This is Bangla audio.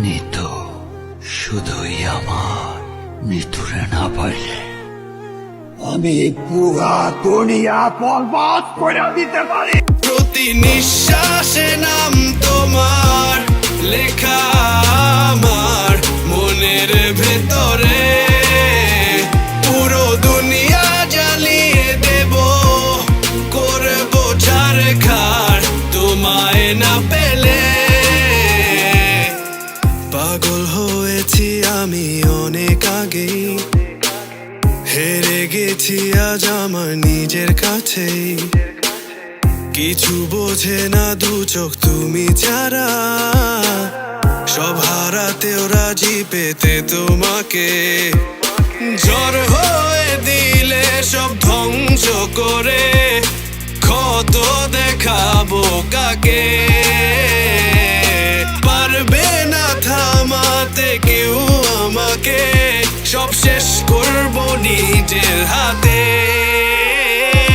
নিতু শুধুই আমার, নিতুরে না পাইলে আমি পুরা দুনিয়া বরবাদ করে দিতে পারি। প্রতি নিঃশ্বাসে নাম তোমার লেখা আমার মনের ভেতরে, পুরো দুনিয়া জ্বালিয়ে দেব, করব ছারখার তোমায় না পেলে। পাগল হয়েছি আমি অনেক আগেই, হেরে গেছি আজ আমার নিজের কাছেই। কিছু বোঝে না দু চোখ তুমি ছাড়া, সব হারাতেও রাজি পেতে তোমাকে। ঝড় হয়ে দিলে সব ধ্বংস করে, ক্ষত দেখাবো কাকে। পারবে না থামাতে কেউ আমাকে, সব শেষ করবো নিজের হাতে।